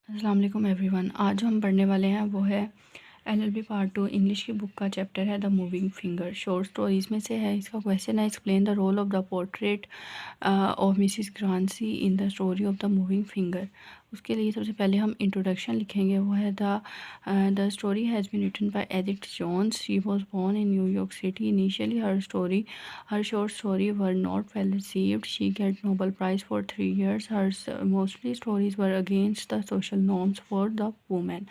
अस्सलाम वालेकुम एवरीवन। आज जो हम पढ़ने वाले हैं वो है एलएलबी पार्ट 2 इंग्लिश की बुक का चैप्टर है the moving finger. Short stories में से है। इसका क्वेश्चन है explain the role of the portrait of Mrs Grancy in the story of the moving finger. उसके लिए सबसे पहले हम इंट्रोडक्शन लिखेंगे। वो है the story has been written by Edith Jones. She was born in New York city. Initially her short story were not well received. She got Nobel Prize for 3 years. Her mostly stories were against the social norms for the woman.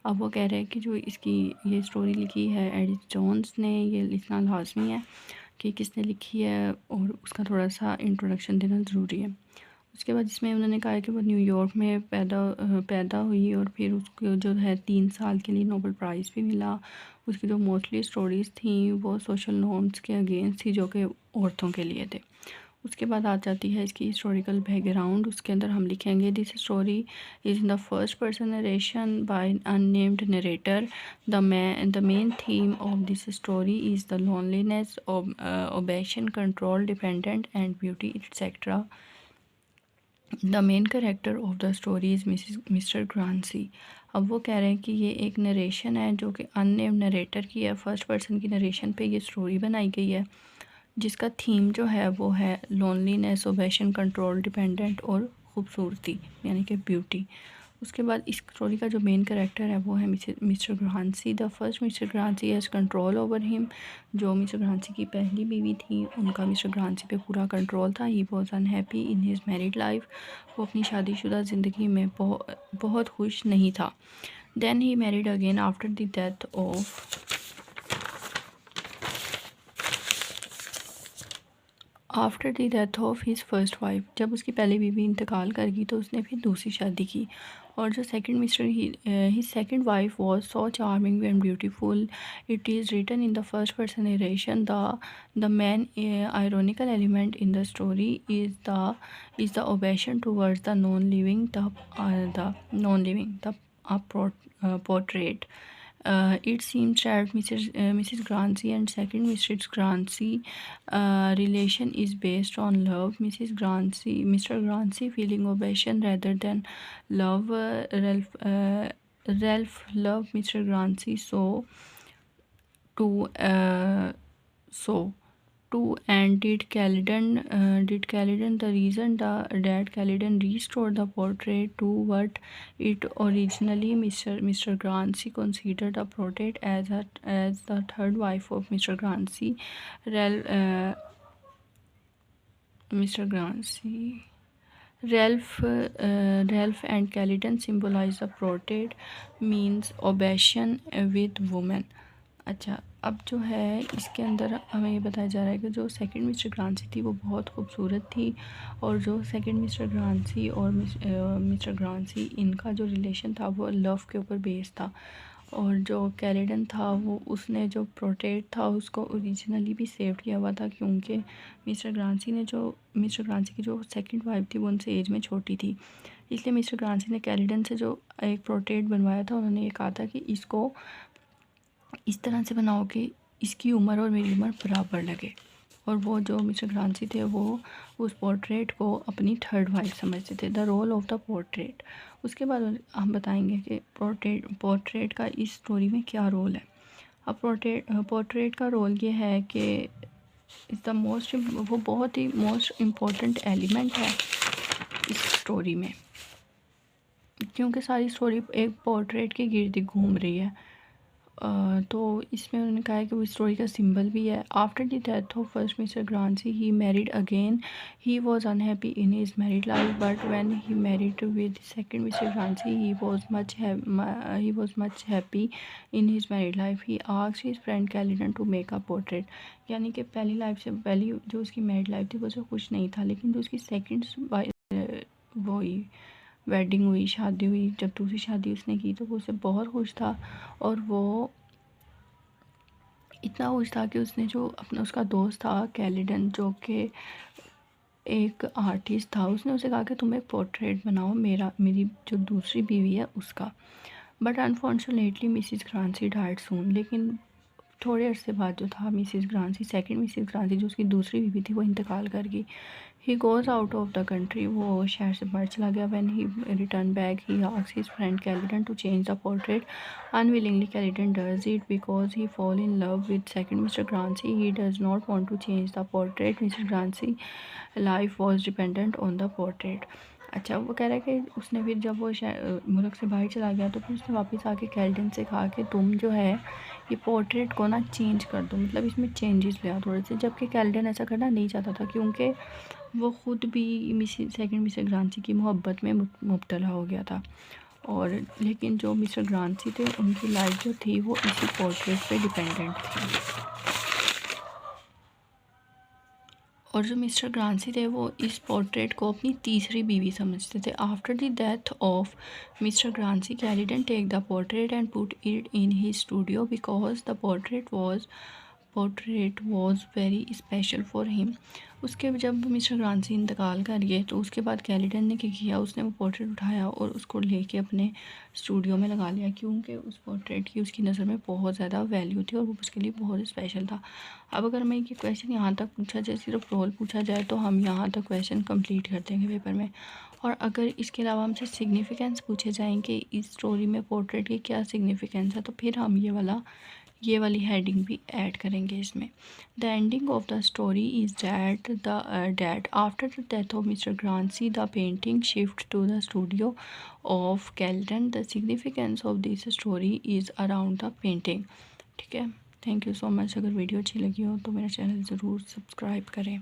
अब वो कह रहे हैं कि जो इसकी ये story लिखी है एडिथ जोन्स ने, ये लिखना लाजमी है कि किसने लिखी है और उसका थोड़ा सा इंट्रोडक्शन देना ज़रूरी है। उसके बाद इसमें उन्होंने कहा है कि वो न्यूयॉर्क में पैदा हुई और फिर उसको जो है 3 साल के लिए नोबेल प्राइज़ भी मिला। उसकी जो मोस्टली स्टोरीज़ थी वो सोशल नॉर्म्स के अगेंस्ट थी जो कि औरतों के लिए थे। उसके बाद आ जाती है इसकी हिस्टोरिकल बैकग्राउंड। उसके अंदर हम लिखेंगे this story is in the first person narration by unnamed narrator. The main theme of this story is the loneliness obsession control dependent and beauty etcetera. The main character of the story is Mr Grancy. अब वो कह रहे हैं कि ये एक narration है जो कि अननेम्ड नरेटर की है। फर्स्ट पर्सन की नरेशन पे ये स्टोरी बनाई गई है जिसका थीम जो है वो है लोनलीनेस ओबेशन कंट्रोल डिपेंडेंट और ख़ूबसूरती यानी कि ब्यूटी। उसके बाद इस स्टोरी का जो मेन करेक्टर है वो है Mr Grancy. The first Mr Grancy has control over him. जो मिस्टर ग्रांसी की पहली बीवी थी उनका मिस्टर ग्रांसी पे पूरा कंट्रोल था। He was unhappy in his married life. वो अपनी शादीशुदा ज़िंदगी में बहुत खुश नहीं था। Then he married again after the death of after the death of his first wife. जब उसकी पहली बीवी इंतकाल कर गई तो उसने फिर दूसरी शादी की। और जो second Mr his second wife was so charming and beautiful. It is written in the first person narration. The main ironical element in the story is the obsession towards the non living the portrait. It seems that Mrs. Grancy and second Mrs. Grancy relation is based on love. Mr. Grancy feeling obsession rather than love. Ralph loved Mr. Grancy to so and did Caledon the reason that Caledon restored the portrait to what it originally Mr. Grancy considered the portrait as the third wife of Mr. Grancy. Ralph, Mr. Grancy Ralph and Caledon symbolize the portrait means obsession with women. अच्छा, अब जो है इसके अंदर हमें ये बताया जा रहा है कि जो सेकंड मिस्टर ग्रांसी थी वो बहुत खूबसूरत थी और जो सेकंड मिस्टर ग्रांसी और मिस्टर ग्रांसी इनका जो रिलेशन था वो लव के ऊपर बेस्ड था। और जो कैलेडन था वो उसने जो प्रोटेक्ट था उसको ओरिजिनली भी सेव किया हुआ था क्योंकि मिस्टर ग्रांसी की जो सेकंड वाइफ थी वो उनसे एज में छोटी थी। इसलिए मिस्टर ग्रांसी ने कैलेडन से जो एक प्रोटेक्ट बनवाया था उन्होंने ये कहा था कि इसको इस तरह से बनाओ कि इसकी उम्र और मेरी उम्र बराबर लगे। और वो जो मिस्टर ग्रांसी थे वो उस पोर्ट्रेट को अपनी थर्ड वाइफ समझते थे। The role of the portrait. उसके बाद हम बताएंगे कि पोर्ट्रेट का इस स्टोरी में क्या रोल है। अब पोर्ट्रेट का रोल ये है कि इज़ द मोस्ट वो बहुत ही मोस्ट इम्पोर्टेंट एलिमेंट है इस स्टोरी में क्योंकि सारी स्टोरी एक पोर्ट्रेट के गिर्द घूम रही है। तो इसमें उन्होंने कहा है कि वो स्टोरी का सिंबल भी है। After the death of first Mr Grancy he married again. He was unhappy in his married life but when he married with second Mr Grancy he was much happy in his married life. He asked his friend Caledon to make a portrait. यानी कि पहली life से पहली जो उसकी married life थी वो उससे खुश नहीं था, लेकिन जो उसकी सेकेंड वो वेडिंग हुई, शादी हुई, जब दूसरी शादी उसने की तो वो उससे बहुत खुश था। और वो इतना खुश था कि उसने जो अपना उसका दोस्त था कैलेडन जो कि एक आर्टिस्ट था, उसने उसे कहा कि तुम एक पोर्ट्रेट बनाओ मेरी जो दूसरी बीवी है उसका। But unfortunately Mrs Grancy died soon. लेकिन थोड़े अरसे बाद जो था Mrs Grancy second Mrs Grancy जो उसकी दूसरी बीवी थी वो इंतकाल कर गई। He goes out of the country, वो शहर से बाहर चला गया। When he return back he asks his friend Caledon to change the portrait. Unwillingly Caledon does it because he fall in love with second Mr Grancy. He does not want to change the portrait. Mr Grancy life was dependent on the portrait. अच्छा, वो कह रहा है कि उसने फिर जब वो मुल्क से बाहर चला गया तो फिर उसने वापस आके कैलिडन से कहा कि तुम जो है ये पोर्ट्रेट को ना चेंज कर दो, मतलब इसमें चेंजेस ले आओ थोड़े से। जबकि कैलिडन ऐसा करना नहीं चाहता था क्योंकि वो ख़ुद भी सेकंड मिस्टर ग्रांसी की मोहब्बत में मुब्तला हो गया था। और लेकिन जो मिस्टर ग्रांसी थे उनकी लाइफ जो थी वो इसी पोर्ट्रेट पे डिपेंडेंट थी। और जो मिस्टर ग्रांसी थे वो इस पोर्ट्रेट को अपनी तीसरी बीवी समझते थे। After the death of Mr Grancy, Caledon take the portrait and put it in his studio because the portrait was very special for him. उसके जब मिस्टर ग्रांसी इंतकाल कर गए तो उसके बाद कैलिडन ने क्या किया, उसने वो पोर्ट्रेट उठाया और उसको लेके अपने स्टूडियो में लगा लिया क्योंकि उस पोर्ट्रेट की उसकी नज़र में बहुत ज़्यादा वैल्यू थी और वो उसके लिए बहुत स्पेशल था। अब अगर मैं ये क्वेश्चन यहाँ तक पूछा जाए, सिर्फ रोल पूछा जाए, तो हम यहाँ तक क्वेश्चन कंप्लीट कर देंगे पेपर में। और अगर इसके अलावा हमसे सिग्निफिकेंस पूछे जाएंगे इस स्टोरी में पोर्ट्रेट की क्या सिग्निफिकेंस है, तो फिर हम ये वाली हेडिंग भी ऐड करेंगे इसमें। The ending of the story is that after the death of Mr Grancy the painting shift to the studio of Caledon. The significance of this story is around the painting. ठीक है, thank you so much. अगर video अच्छी लगी हो तो मेरा channel ज़रूर subscribe करें।